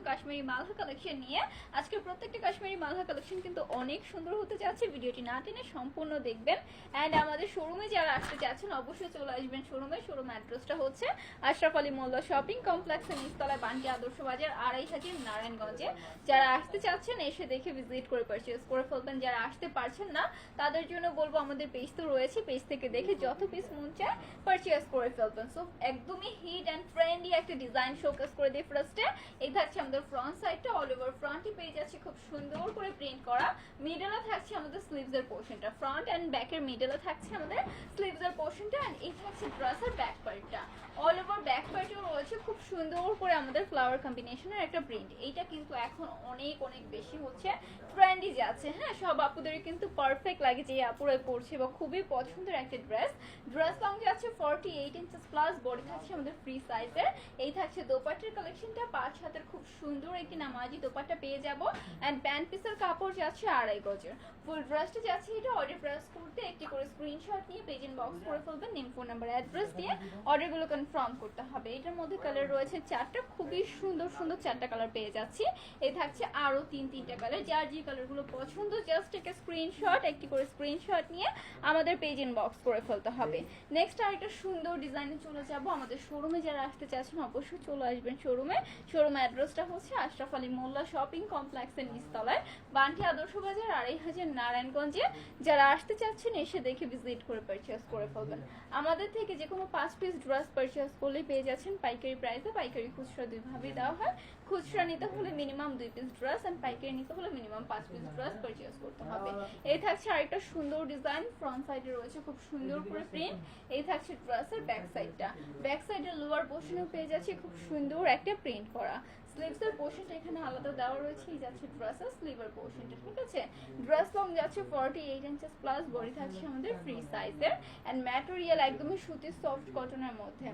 কাশ্মীরি মালহা collection নিয়ে। আজকে প্রত্যেকটা কাশ্মীরি মালহা কালেকশন কিন্তু অনেক সুন্দর হতে যাচ্ছে, ভিডিওটি না টেনে সম্পূর্ণ দেখবেন। অ্যান্ড আমাদের শোরুমে যারা আসতে চাচ্ছেন অবশ্যই চলে আসবেন শোরুমে। শোরুম অ্যাড্রেসটা হচ্ছে আশরাফ আলী মোল্লা শপিং কমপ্লেক্সের নিচতলায়, বান্টি আদর্শ বাজার, 2.5 নারায়ণগঞ্জে। যারা আসতে চাচ্ছেন এসে দেখে ভিজিট করে পারচেজ করে ফেলবেন। যারা আসতে পারছেন না তাদের জন্য বলবো আমাদের পেজ তো রয়েছে, পেজ থেকে দেখে যত পিস মন চায় পারচেজ করে ফেলবেন। সো একদমই হিট অ্যান্ড ট্রেন্ডি একটা ডিজাইন শোকেস করে দিই ফার্স্টে। এই থাকছে আমাদের ফ্রন্ট সাইডটা, অল ওভার ফ্রন্টে পেয়ে যাচ্ছে খুব সুন্দর করে প্রিন্ট করা। মিডলে থাকছে আমাদের স্লিভসের পোর্শনটা, ফ্রন্ট অ্যান্ড ব্যাকের মিডলে থাকছে আমাদের স্লিভসের পোর্শনটা। অ্যান্ড এই থাকছে ড্রেসের ব্যাক পার্টটা, অল ওভার ব্যাক পার্টেও রয়েছে খুব সুন্দর করে আমাদের ফ্লাওয়ার কম্বিনেশনের একটা প্রিন্ট। এইটা কিন্তু এখন অনেক অনেক বেশি হচ্ছে ট্রেন্ডি যাচ্ছে। হ্যাঁ, সব আপুদের কিন্তু পারফেক্ট লাগে যে আপুরাই পড়ছে বা খুবই পছন্দের একটা ড্রেস। ড্রেস লং যাচ্ছে 48 ইঞ্চেস প্লাস, বডি থাকছে আমাদের ফ্রি সাইজের। এই থাকছে দোপাট্টার কালেকশনটা, 5 হাতের খুব সুন্দর একটি নামাজি দোপাট্টা পেয়ে যাব। অ্যান্ড প্যান্ট পিসের কাপড় যাচ্ছে 2.5 গজের। ফুল ড্রেসটা যাচ্ছে এটা অর্ডার প্রেস করতে একটি করে স্ক্রিনশট নিয়ে পেজ ইনবক্স করে ফেলবেন, নেম ফোন নাম্বার অ্যাড্রেস দিয়ে অর্ডারগুলো কনফার্ম করতে হবে। এটার মধ্যে কালার রয়েছে 4টা, খুবই সুন্দর সুন্দর 4টা কালার পেয়ে যাচ্ছি। এই থাকছে আরো 3টা কালার, যার যে কালারগুলো পছন্দ জাস্ট একটা স্ক্রিনশট, একটি করে স্ক্রিনশট নিয়ে আমাদের পেজ ইনবক্স করে ফেলতে হবে। নেক্সট আরেকটা সুন্দর ডিজাইনে চলে যাব। আমাদের শোরুমে যারা আসতে চাচ্ছেন অবশ্যই চলে আসবেন শোরুমে। শোরুম অ্যাড্রেসটা হচ্ছে আশরাফ আলী মোল্লা শপিং কমপ্লেক্সের নিচতলায়, বান্টি আদর্শ বাজার, 2.5 নারায়ণগঞ্জে। যারা আসতে চাচ্ছেন এসে দেখে ভিজিট করে পারচেস করে ফেলবেন। আমাদের থেকে যে কোনো 5 পিস ড্রেস পারচেস করলে পেয়ে যাচ্ছেন পাইকারি প্রাইসে। পাইকারি খুচরা দুইভাবেই দেওয়া হয়। খুচরা নিতে হলে মিনিমাম 2 পিস ড্রেস, এন্ড পাইকারি নিতে হলে মিনিমাম 5 পিস ড্রেস পারচেস করতে হবে। এই থাকছে আরেকটা সুন্দর ডিজাইন, ফ্রন্ট সাইডে রয়েছে খুব সুন্দর করে প্রিন্ট। এই থাকছে ড্রেসের ব্যাক সাইডটা, ব্যাক সাইডের লোয়ার পোর্শনেও পেয়ে যাচ্ছে খুব সুন্দর একটা প্রিন্ট করা। স্লিভসের পোর্শনটা এখানে আলাদা দেওয়া রয়েছে। এই যাচ্ছে ড্রেসের স্লিভের পোর্শনটা, ঠিক আছে। ড্রেস লং যাচ্ছে 48 ইঞ্চেস প্লাস, বডি থাকছে আমাদের ফ্রি সাইজের। এন্ড ম্যাটেরিয়াল একদমই সুতির সফট কটনের মধ্যে।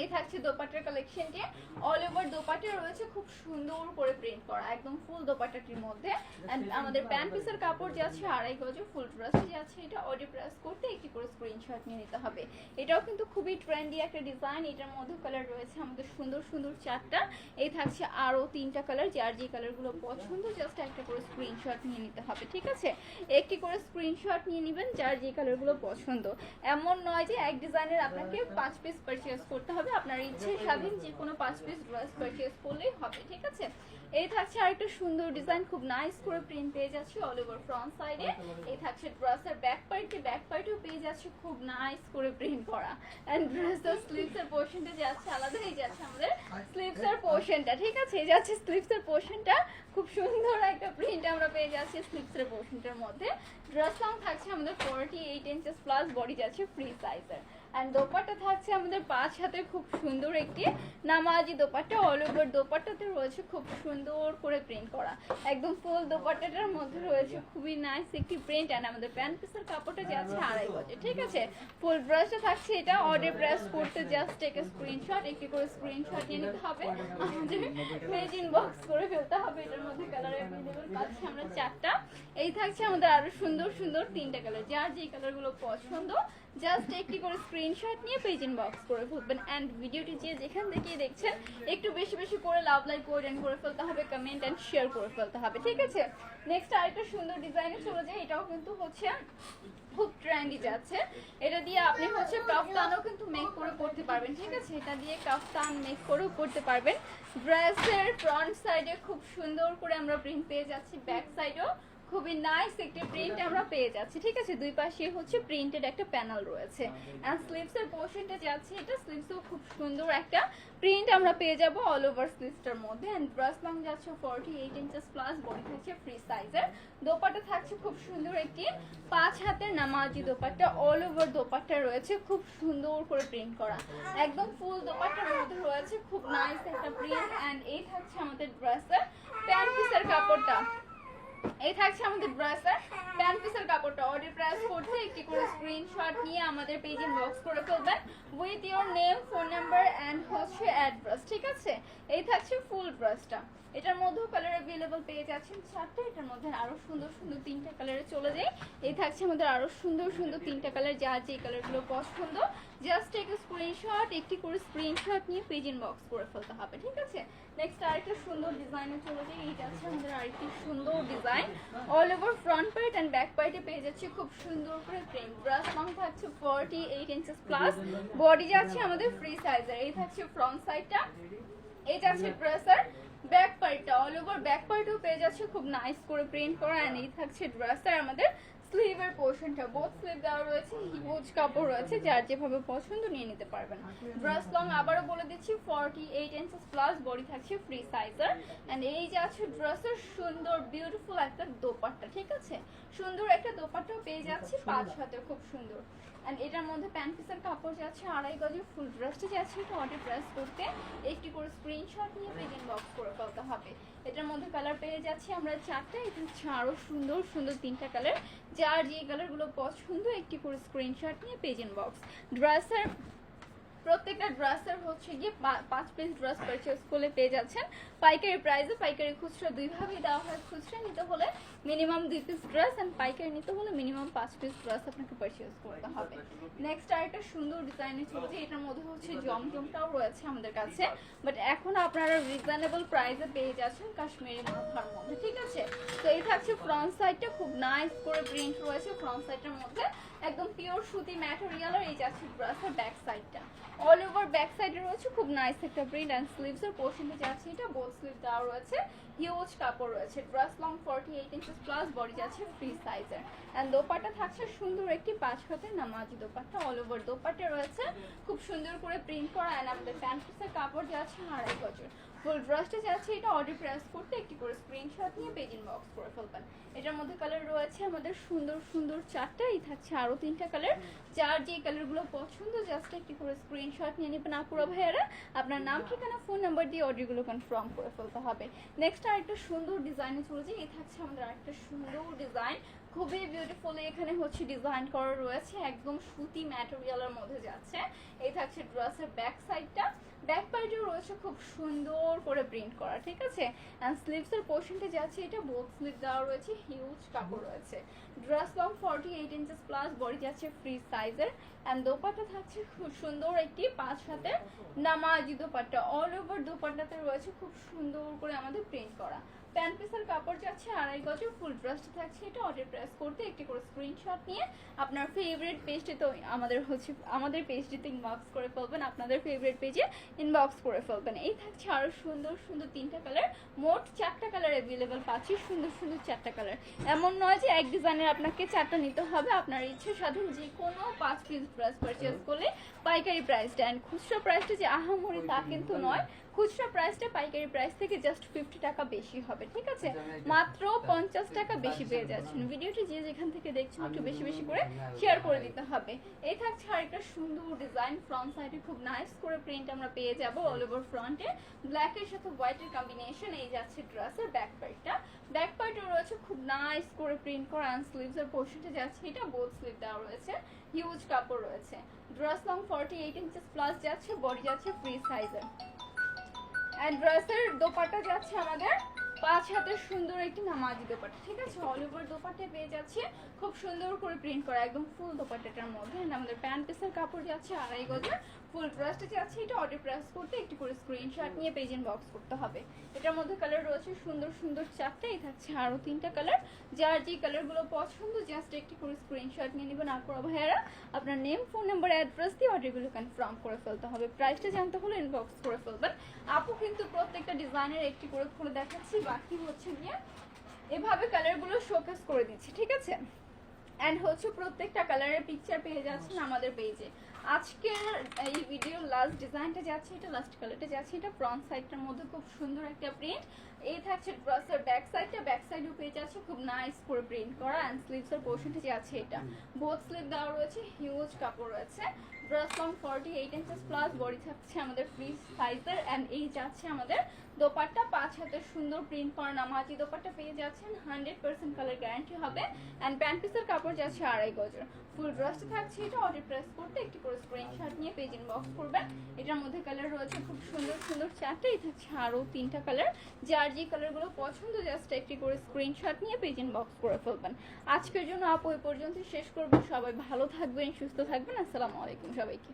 এই থাকছে দোপাট্টার কালেকশনটি, অল ওভার দোপাট্টা রয়েছে খুব সুন্দর করে প্রিন্ট করা, একদম ফুল দোপাট্টাটির মধ্যে। এন্ড আমাদের প্যান্ট পিসের কাপড় যাচ্ছে 2.5 গজ, ফুল ড্রেস যাচ্ছে এটা অর্ডার প্রেস করতে একটি করে স্ক্রিনশট নিয়ে নিতে হবে। এটাও কিন্তু খুবই ট্রেন্ডি একটা ডিজাইন। এটার মধ্যে কালার রয়েছে আমাদের সুন্দর সুন্দর 4টা। এই থাকছে আরো 3টা কালার, যার যে কালারগুলো পছন্দ জাস্ট একটা করে স্ক্রিনশট নিয়ে নিতে হবে, ঠিক আছে। একটি করে স্ক্রিনশট নিয়ে নেবেন যার যে কালারগুলো পছন্দ। এমন নয় যে এক ডিজাইনের আপনাকে 5 পিস পারচেজ করতে হবে, আপনার ইচ্ছে স্বাধীন যে কোনো 5 পিস ড্রেস পারচেজ করলেই হবে, ঠিক আছে। এই থাকছে আরেকটা সুন্দর ডিজাইন, খুব নাইস করে প্রিন্ট পেয়ে যাচ্ছে অল ওভার ফ্রন্ট সাইডে। এই থাকছে ড্রেসের ব্যাক পার্টে, ব্যাক পার্টেও পেয়ে যাচ্ছে খুব নাইস করে প্রিন্ট করা। এন্ড ড্রেসের স্লিভসের পোর্শনটা যাচ্ছে আলাদা, এই যাচ্ছে আমাদের স্লিভসের পোর্শনটা, ঠিক আছে। এই যাচ্ছে স্লিভসের পোর্শনটা, খুব সুন্দর একটা প্রিন্ট আমরা পেয়ে যাচ্ছি স্লিভসের পোর্শনটার মধ্যে। ড্রেস লং থাকছে আমাদের 48 ইঞ্চেস প্লাস, বডি যাচ্ছে ফ্রি সাইজের। এন্ড দোপাট্টা থাকছে আমাদের 5 হাতে খুব সুন্দর একটি নামাজি দোপাট্টা, অল ওভার দোপাট্টাতে রয়েছে খুব সুন্দর করে প্রিন্ট করা, একদম ফুল দোপাট্টাটার মধ্যে রয়েছে খুবই নাইস একটি প্রিন্ট। এন্ড আমাদের প্যান্ট পিসের কাপড়টা যাচ্ছে 2.5 গজে, ঠিক আছে। ফুল ড্রেসটা থাকছে এটা অর্ডার প্রেস করতে জাস্ট একটা স্ক্রিনশট, একটি করে স্ক্রিনশট নিয়ে নিতে হবে, আমাদের পেজ ইনবক্স করে ফেলতে হবে। এটার মধ্যে কালার অ্যাভেলেবল পাচ্ছি আমরা 4টা। এই থাকছে আমাদের আরো সুন্দর সুন্দর 3টা কালার, যার যে কালারগুলো পছন্দ জাস্ট একটি করে স্ক্রিনশট নিয়ে পেজ ইনবক্স করে ফেলবেন। এন্ড ভিডিওটি যে যেখান থেকে দেখছেন একটু বেশি বেশি করে লাভ লাইক করে ফেলতে হবে, কমেন্ট এন্ড শেয়ার করে ফেলতে হবে, ঠিক আছে। নেক্সট আরেকটা সুন্দর ডিজাইনে চলে যায়। এটাও কিন্তু হচ্ছে খুব ট্রেন্ডি যাচ্ছে। এটা দিয়ে আপনি হচ্ছে কাফতানও কিন্তু মেক করে করতে পারবেন, ঠিক আছে। এটা দিয়ে কাফতান মেক করেও করতে পারবেন। ড্রেসের ফ্রন্ট সাইডে খুব সুন্দর করে আমরা প্রিন্ট পেয়ে যাচ্ছি, ব্যাক সাইডেও খুবই নাইস একটি প্রিন্ট আমরা পেয়ে যাচ্ছি, ঠিক আছে। দুই পাশে হচ্ছে প্রিন্টেড একটা প্যানেল রয়েছে। এন্ড স্লিভসের পোর্শনটা যাচ্ছে এটা, স্লিভসেও খুব সুন্দর একটা প্রিন্ট আমরা পেয়ে যাব অল ওভার স্লিভসটার মধ্যে। এন্ড ড্রেস লং যাচ্ছে 48 ইঞ্চেস প্লাস, বডি থাকছে ফ্রি সাইজের। দোপাট্টা থাকছে খুব সুন্দর একটি 5 হাতের নামাজি দোপাট্টা, অল ওভার দোপাট্টা রয়েছে খুব সুন্দর করে প্রিন্ট করা, একদম ফুল দোপাট্টার মধ্যে রয়েছে খুব নাইস একটা প্রিন্ট। এন্ড এই থাকছে আমাদের ড্রেসের প্যান্ট পিসের কাপড়টা, এই থাকছে আমাদের ড্রেসের প্যান্ট পিসের কাপড়টা। অর্ডার প্রেস করতে একটি করে স্ক্রিনশট নিয়ে আমাদের পেজ ইনবক্স করে ফেলবেন with your name, phone number and হচ্ছে অ্যাড্রেস, ঠিক আছে। এই থাকছে ফুল ড্রেসটা, এটার মধ্যেও কালার অ্যাভেলেবল পেয়ে যাচ্ছেন 4টা। এটার মধ্যে আরো সুন্দর সুন্দর 3টা কালারে চলে যায়। এই থাকছে আমাদের আরো সুন্দর সুন্দর 3টা কালার, যার যে কালারগুলো পছন্দ জাস্ট একটা স্ক্রিনশট, একটি করে স্ক্রিনশট নিয়ে পেজ ইনবক্স করে ফেলতে হবে, ঠিক আছে। নেক্সট আরেকটা সুন্দর ডিজাইনে চলে যাই। এইটা আছে আমাদের আরেকটি সুন্দর design, all over front part and back পার্টে পেয়ে যাচ্ছে খুব সুন্দর করে প্রিন্ট। ব্রাশ লং থাকছে 48 ইঞ্চেস প্লাস, বডি যাচ্ছে আমাদের ফ্রি সাইজের। এই থাকছে ফ্রন্ট সাইডটা, এই যাচ্ছে ড্রেসের ব্যাক পার্টটা, অল ওভার ব্যাক পার্টও পেয়ে যাচ্ছে খুব নাইস করে প্রিন্ট করা। অ্যান্ড এই থাকছে ড্রেসের আমাদের স্লিভের পোর্শনটা, বোথ স্লিভ দেওয়া রয়েছে, হিউজ কাপড় রয়েছে, যার যেভাবে পছন্দ নিয়ে নিতে পারবেন। ড্রেস লং আবারও বলে দিচ্ছি 48 ইঞ্চেস প্লাস, বডি থাকছে ফ্রি সাইজের। অ্যান্ড এই যে আছে ড্রেসের সুন্দর বিউটিফুল একটা দোপাট্টা, ঠিক আছে, সুন্দর একটা দোপাট্টাও পেয়ে যাচ্ছি 5 হাতের, খুব সুন্দর। অ্যান্ড এটার মধ্যে প্যান্ট পিসের কাপড় যাচ্ছে 2.5 গজের, ফুল ড্রেসটা যাচ্ছে এটা অর্ডার প্রেস করতে একটি করে স্ক্রিনশট নিয়ে পেজ ইনবক্স করে ফেলতে হবে। এটার মধ্যে কালার পেয়ে যাচ্ছি আমরা 4টা, এটা হচ্ছে আরও সুন্দর সুন্দর 3টা কালার, যার যে কালারগুলো পছন্দ একটি করে স্ক্রিনশট নিয়ে পেজ ইনবক্স। ড্রেসের প্রত্যেকটা ড্রেসের হচ্ছে গিয়ে 5 পিস ড্রেস পারচেজ করলে পেয়ে যাচ্ছেন পাইকারি প্রাইসে। পাইকারি খুচরা দুইভাবেই দেওয়া হয়, খুচরা নিতে হলে মিনিমাম 2 পিস ড্রেস অ্যান্ড পাইকারি নিতে হলে মিনিমাম 5 পিস ড্রেস আপনাকে পারচেজ করতে হবে। নেক্সট আরেকটা সুন্দর ডিজাইনে চলছে, এটার মধ্যে হচ্ছে জমজমটাও রয়েছে আমাদের কাছে, বাট এখন আপনারা রিজনেবল প্রাইসে পেয়ে যাচ্ছেন কাশ্মীরি মাথার মধ্যে, ঠিক আছে। তো এই থাকছে ফ্রন্ট সাইডটা, খুব নাইস করে প্রিন্ট রয়েছে ফ্রন্ট সাইডের মধ্যে, একদম পিওর সুতি ম্যাটেরিয়াল। আর এই যাচ্ছে ড্রেসের ব্যাক সাইডটা, অল ওভার ব্যাক সাইডে রয়েছে খুব নাইস একটা প্রিন্ট। অ্যান্ড স্লিভসের পোর্শনটা যাচ্ছে এটা বোথ স্লিভ দেওয়া রয়েছে, হিউজ কাপড় রয়েছে। Dress long 48 inches plus, body যাচ্ছে ফ্রি সাইজের। অ্যান্ড দোপাট্টা থাকছে সুন্দর একটি 5 হাতের নামাজি দোপাট্টা, অল ওভার দোপাট্টা রয়েছে খুব সুন্দর করে প্রিন্ট করা। অ্যান্ড আমাদের প্যান্ট পিসের কাপড় যাচ্ছে 2.5 গজের, ফুল ড্রেসটা যাচ্ছে এটা অর্ডার প্রেস করতে একটি করে স্ক্রিনশট নিয়ে পেজ ইনবক্স করে ফেলবেন। এটার মধ্যে কালার রয়েছে আমাদের সুন্দর সুন্দর 4টা, এই থাকছে আরও 3টা কালার, যার যে কালারগুলো পছন্দ জাস্ট একটি করে স্ক্রিনশট নিয়ে নেবেন আপুরা ভাইয়ারা। আপনার নাম, ঠিকানা, ফোন নাম্বার দিয়ে অর্ডারগুলো কনফার্ম করে ফেলতে হবে। নেক্সট আরেকটা সুন্দর ডিজাইনে চলে যাই। এই থাকছে আমাদের আরেকটা সুন্দর ডিজাইন, খুবই বিউটিফুল। এখানে হচ্ছে ডিজাইন করা রয়েছে একদম সুতি ম্যাটেরিয়ালের মধ্যে যাচ্ছে। এই থাকছে ড্রেসের ব্যাক সাইডটা, ব্যাক পার্টেও রয়েছে খুব সুন্দর করে প্রিন্ট করা, ঠিক আছে। অ্যান্ড স্লিভসের পোর্শনটা যাচ্ছে এটা বোথ স্লিভ দেওয়া রয়েছে, হিউজ কাপড় রয়েছে। Dress long 48 inches plus, body যাচ্ছে ফ্রি সাইজের। অ্যান্ড দোপাট্টা থাকছে খুব সুন্দর একটি 5 হাতের নামাজি দোপাট্টা, অল ওভার দোপাট্টাতে রয়েছে খুব সুন্দর করে আমাদের প্রিন্ট করা। প্যান্ট পিসের কাপড় যাচ্ছে 2.5 গজের, ফুল ড্রেসটা থাকছে এটা অর্ডার প্রেস করতে একটি করে স্ক্রিনশট নিয়ে আপনার ফেভারিট পেজটি, তো আমাদের পেজটিতে ইনবক্স করে ফেলবেন, আপনাদের ফেভারিট পেজে ইনবক্স করে ফেলবেন। এই থাকছে আরও সুন্দর সুন্দর 3টা কালার, মোট 4টা কালার অ্যাভেলেবেল পাচ্ছি, সুন্দর সুন্দর 4টা কালার। এমন নয় যে এক ডিজাইনের আপনাকে 4টা নিতে হবে, আপনার ইচ্ছে স্বাধীন যে কোনো 5 পিস ড্রেস পারচেজ করলে পাইকারি প্রাইসটা। অ্যান্ড খুচরা প্রাইসটা যে আহামরি তা কিন্তু নয়, খুচরা প্রাইসটা পাইকারি প্রাইস থেকে জাস্ট 50 টাকা বেশি হবে, ঠিক আছে, মাত্র 50 টাকা বেশি পেয়ে যাচ্ছেন। ভিডিওটি যে যেখান থেকে দেখছেন একটু বেশি বেশি করে শেয়ার করে দিতে হবে। এই থাকছে আরেকটা সুন্দর ডিজাইন, ফ্রন্ট সাইডে খুব নাইস করে প্রিন্ট আমরা পেয়ে যাব অল ওভার ফ্রন্টে, ব্ল্যাকের সাথে হোয়াইটের কম্বিনেশন। এই যাচ্ছে ড্রেসের ব্যাক পার্টটা, ব্যাক পার্টও রয়েছে খুব নাইস করে প্রিন্ট করা। অ্যান্ড স্লিভসের পোর্শনটা যাচ্ছে এটা বোথ স্লিভ দেওয়া রয়েছে, হিউজ কাপড় রয়েছে। ড্রেস লং 48 ইঞ্চেস প্লাস যাচ্ছে, বডি যাচ্ছে ফ্রি সাইজের। অ্যান্ড ড্রেসের দোপাট্টা যাচ্ছে আমাদের 5 হাতের সুন্দর একটি নামাজি দোপাট্টা, ঠিক আছে, অল ওভার দোপাট্টা পেয়ে যাচ্ছে খুব সুন্দর করে প্রিন্ট করা একদম ফুল দোপাট্টাটার মধ্যে। আমাদের প্যান্ট পিসের কাপড় যাচ্ছে 2.5 গজের, ফুল ড্রেসটা যাচ্ছে এটা অর্ডার প্রেস করতে একটি করে স্ক্রিনশট নিয়ে পেজ ইনবক্স করতে হবে। এটার মধ্যে কালার রয়েছে সুন্দর সুন্দর 4টা, এই থাকছে আরও 3টা কালার, যার যে কালারগুলো পছন্দ জাস্ট একটি করে স্ক্রিনশট নিয়ে নেবেন আপুরা ভাইয়ারা। আপনার নেম, ফোন নাম্বার, অ্যাড্রেস দিয়ে অর্ডারগুলো কনফার্ম করে ফেলতে হবে। প্রাইসটা জানতে হলে ইনবক্স করে ফেলবেন। আপু কিন্তু প্রত্যেকটা ডিজাইনের একটি করে খুলে দেখাচ্ছি, বাকি হচ্ছে গিয়ে এভাবে কালারগুলো শোকেস করে দিচ্ছি, ঠিক আছে। অ্যান্ড হচ্ছে প্রত্যেকটা কালারের পিকচার পেয়ে যাচ্ছেন আমাদের পেজে। আজকের এই ভিডিও লাস্ট ডিজাইনটা যাচ্ছে এটা, লাস্ট কালারটা যাচ্ছে এটা, ফ্রন্ট সাইডটার মধ্যে খুব সুন্দর একটা প্রিন্ট। এই থাকছে ড্রেসের ব্যাক সাইডটা, ব্যাক সাইডও পেয়ে যাচ্ছে খুব নাইস করে প্রিন্ট করা। অ্যান্ড স্লিভসের পোর্শনটা যাচ্ছে এটা বোথ স্লিভ দেওয়া রয়েছে, হিউজ কাপড় রয়েছে। Dress long 48 inches plus, body থাকছে আমাদের ফ্রি সাইজের। অ্যান্ড এই যাচ্ছে আমাদের দোপাট্টা 5 হাতের সুন্দর প্রিন্ট করা নামাজি দোপাট্টা পেয়ে যাচ্ছেন, 100% কালার গ্যারান্টি হবে। অ্যান্ড প্যান্ট পিসের কাপড় যাচ্ছে 2.5 গজের। ফুল ড্রেসটা থাকছে এটা, অর্ডার প্রেস করতে একটি করে স্ক্রিনশট নিয়ে পেজ ইনবক্স করবেন। এটার মধ্যে কালার রয়েছে খুব সুন্দর সুন্দর 4টাই, থাকছে আরও 3টা কালার। যার যে কালারগুলো পছন্দ জাস্ট একটি করে স্ক্রিনশট নিয়ে পেজ ইনবক্স করে ফেলবেন। আজকের জন্য আপু এই পর্যন্ত শেষ করবো। সবাই ভালো থাকবেন, সুস্থ থাকবেন। আসসালামু আলাইকুম সবাইকে।